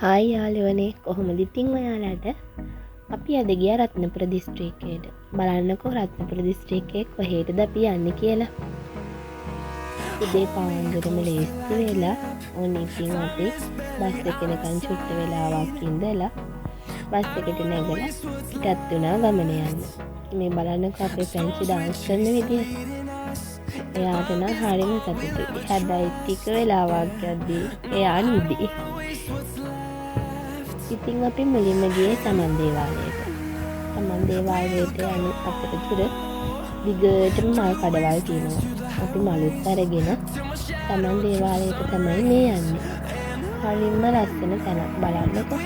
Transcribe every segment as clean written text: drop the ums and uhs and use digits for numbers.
Hi යාළුවනේ කොහොමද ඉතින් ඔයාලට අපි අද ගියා රත්නපුර දිස්ත්‍රික්කයට. බලන්නකෝ රත්නපුර දිස්ත්‍රික්කයේ කොහෙටද අපි යන්නේ කියලා. උදේ පාන්දරම ලේස්ති වෙලා ඕනේ ඉතින් අපි බස් එකේනකන් චුට්ට වෙලාවක් ඉඳලා බස් එකට නැගලා පිටත් වුණා ගමන යන්න. මේ බලන්නකෝ අපේ පැංචි ඩාන්ස් කරන විදිය. එයාට නම් හරිම සතුටුයි. හැබැයි ටික වෙලාවක් යද්දී එයා නිදි. ඉතින් අපි මුලින්ම ගියේ සමන් දේවාලයට. සමන් දේවාලයට යන අතරතුර දිගටම මල් කඩවල් තියෙනවා. අපි මලුත් අරගෙන සමන් දේවාලයට තමයි මේ යන්නේ. හරිම ලස්සන තැනක් බලන්නකෝ.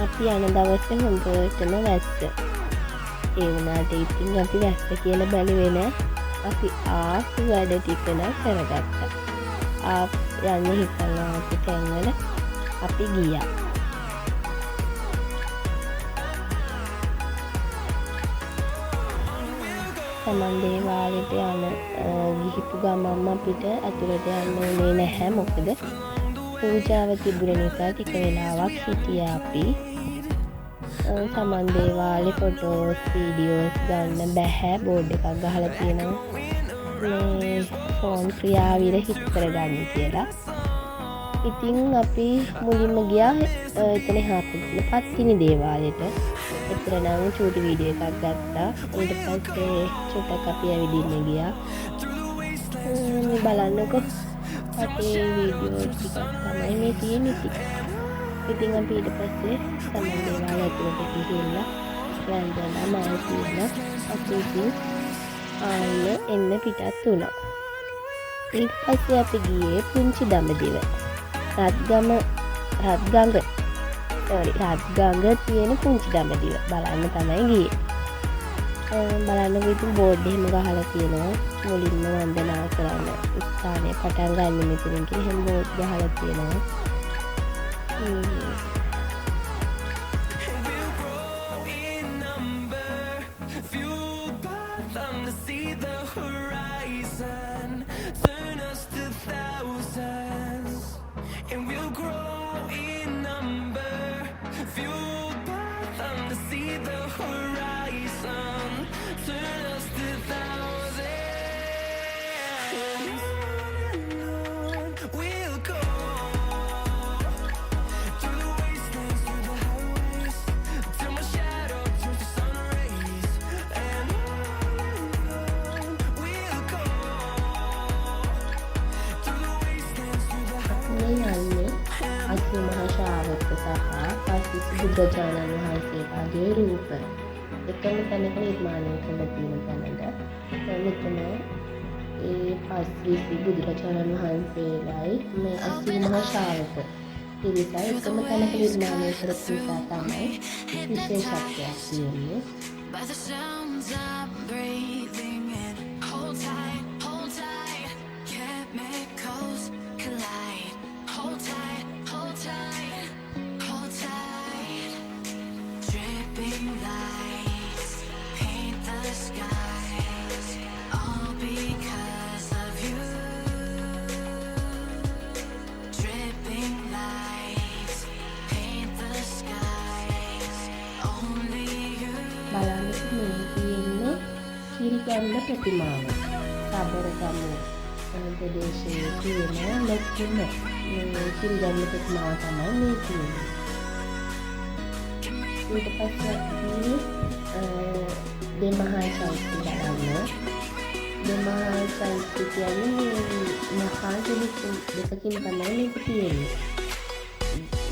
අපි යන දවසේ හොඳටම වැස්ස. ඒ වුණාට ඉතින් අපි වැස්ස කියලා බැලුවේ නෑ. අපි ආපු වැඩ ටික නම් කරගත්තා. යන්න හිතලා අපි තැන්වල අපි ගියා. සමන් දේවාලයට ගිහිපු ගමන්ම අපිට ඇතුළට යන්න උනේ නැහැ. මොකද පූජාව තිබුණ නිසා ටික වෙලාවක් හිටියා අපි. සමන් දේවාලේ ෆොටෝස් වීඩියෝස් ගන්න බැහැ බෝඩ් එකක් ගහලා තියෙනවා මේ ෆෝන් ක්‍රියාවිර හිත් කරගන්න කියලා. ඉතින් අපි මුලින්ම ගියා එතන හාපුතුල පත්තිනි දේවාලයට. එතන නම් චූටි වීඩියෝ එකක් ගත්තා. ඊට පස්සේ චුට්ටක් අපි ඇවිදින්න ගියා. මේ බලන්නකෝ අපේ වීඩියෝ ටිකක් තමයි මේ තියෙන්නේ. ඉතින් අපි ඊට පස්සේ සමන් දේවාලය ඇතුළට ගිහිල්ලා වැන්දලා මල් තියලා අපි ඉතින් ආන්න එන්න පිටත් වුණා. ඊට පස්සේ අපි ගියේ පුංචි දඹදිව. රත්ගඟ තියෙන පුංචි දඹදිව බලන්න තමයි ගියේ. බලන්නකෝ ඉතින් බෝඩ් එහෙම ගහලා තියෙනවා. මුලින්ම වන්දනා කරන්න ස්ථානය පටන් ගන්න මෙතනින් කියලා එහෙම බෝඩ් ගහලා තියෙනවා. මහා ශ්‍රාවක සහ පස්තිස් බුදුරජාණන් වහන්සේලාගේ රූප එකම තැනක නිර්මාණය කරලා තියෙන තැනට මෙතන ඒ පස්තිස් බුදුරජාණන් වහන්සේලායි මේ 80 මහා ශ්‍රාවක පිරිසයි එකම තැනක නිර්මාණය කරපු නිසා තමයි විශේෂත්වයක් තියෙන්නේ. කිරිගැල්ල ප්‍රතිමාව සබරගම ප්‍රදේශයේ තියෙන ලොකුම කිරිගැල්ල ප්‍රතිමාව තමයි මේ තියෙන්නේ. ඊට පස්සේ දෙමහා චෛත්‍ය බලන්න. දෙමහා චෛත්‍ය කියන්නේ මහා ජලික දෙකකින් තමයි මේක තියෙන්නේ.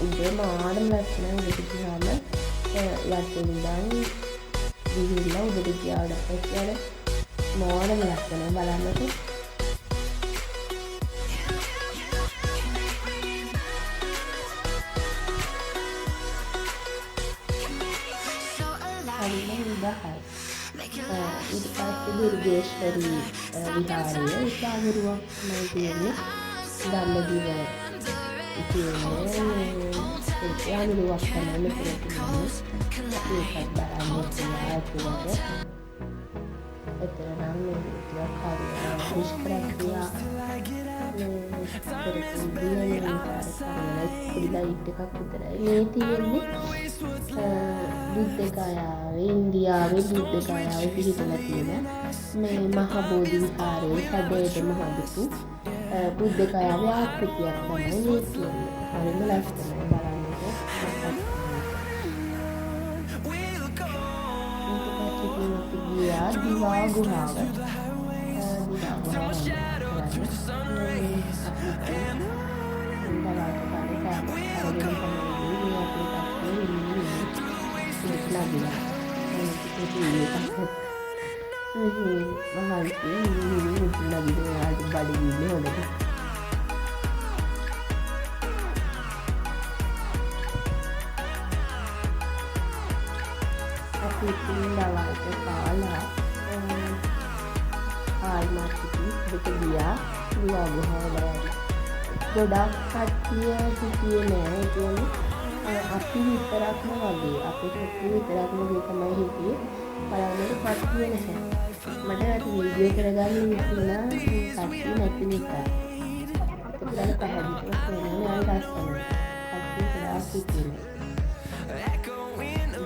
උදේම ආඩම් ලක්ෂණ විදිහම යටින්දන් ගිහිල්ලා උඩට ගියාට පස්සේ මෝඩම ලක්ෂණ බලන්නකෝ. හරිම විදහයි. ඊට පස්සේ දුර්ගේශ්වරී විහාරය ඉස්සාවරුවක් තමයි තියෙන්නේ. දඹදිව තියෙන්නේ යාළුවක් තමයි මෙතන තියෙන්නේ. ඒකත් බලන්න කියලා ඇතුළට. එතන නම් මේ ටිකක් හරි දුෂ්කර ක්‍රියා ලයිට් එකක් විතරයි මේ තියෙන්නේ. බුද්ධගයාවේ ඉන්දියාවේ බුද්ධගයාවේ පිහිටලා තියෙන මේ මහ බෝධි විහාරයේ සැදයටම හදපු බුද්ධගයාවේ ආකෘතියක් තමයි මේ තියෙන්නේ. හරිම ලස්සනයි බලන්නට. ගියා දිවා ගුහාව. ගොඩක් කට්ටිය හිටියේ නෑ. ඒ කියන්නේ අපි විතරක්ම වගේ අපේ කට්ටිය විතරක්ම වගේ තමයි හිටියේ. බලන්නට කට්ටිය නැහැ. මට වීඩියෝ කරගන්න ඉස්සෙල්ලා කට්ටිය නැති නිසා. ඒක බලන්න පැහැදිලිව කියනවා නෑ ලස්සනයි. කට්ටිය ගොඩාක් හිටියේ.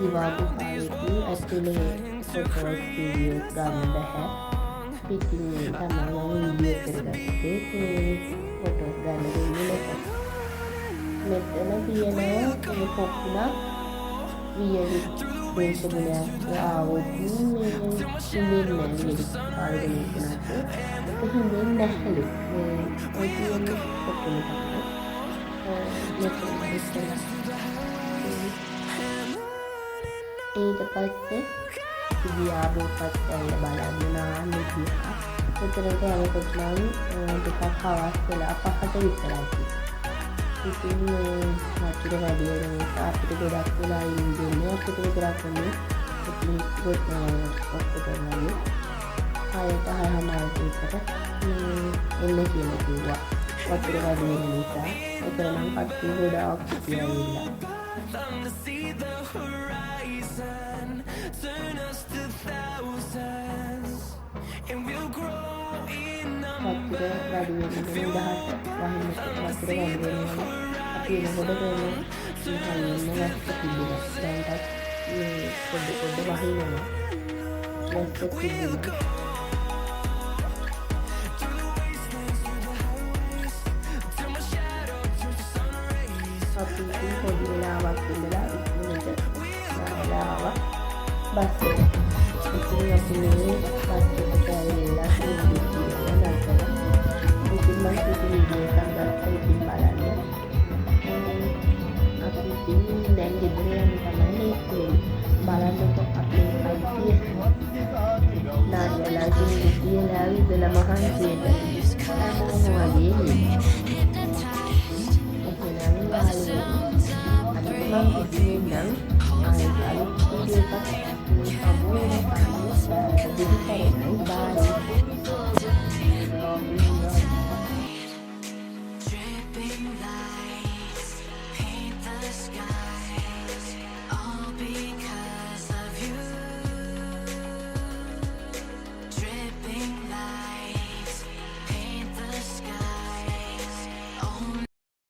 දිවා ගුහාවේදී ඇතුලේ ෆොටෝස් වීඩියෝස් ගන්න බැහැ. පිටින් තමයි වීඩියෝ කරගත්තේ. ෆොටෝස් ගන්න දෙන්නේ නැහැ. මෙතන තියෙනවා මේ පොකුණක් වියලි දේශගුණයක් ආවොත් මේ හිමින් නැවිලි ආරගෙන ඉන්නත් ඒක හිමින් නැහැලු. ඔය තියෙන පොකුණ තමයි. ඊට පස්සේ ගියා බෝපත් ඇවිල්ලා බලන්න නාන්න ගියා. උතරට යනකොට නම් ටිකක් හවස් වෙලා 5ට විතරයි. ඉතින් වතුර වැඩි වෙන නිසා අපිට ගොඩක් වෙලා ඉන්නේ අපිට විතරක් නෙමෙයි. ඉතින් ඔක්කොටම නෙමෙයි. 6:30 විතර එන්න කියලා කිව්වා. වතුර වැඩි වෙන නිසා. ඒක නම් කට්ටිය ගොඩාක් කියලා. වතුර වැඩි වෙන 10ට වහින්න වතුර වැඩි වෙනවා. අපි එනකොට ගොඩක් වැස්ස තිබුණා. දැන්ටත් මේ පොඩ වහිනවා. වැස්ස තිබුණා. අපි පොඩි වෙලාවක් ඉඳලා ඉක්මනට ආවා බස් එක. ඉතින් අපි මේ බස් එකට ඇවිල්ලා Bye.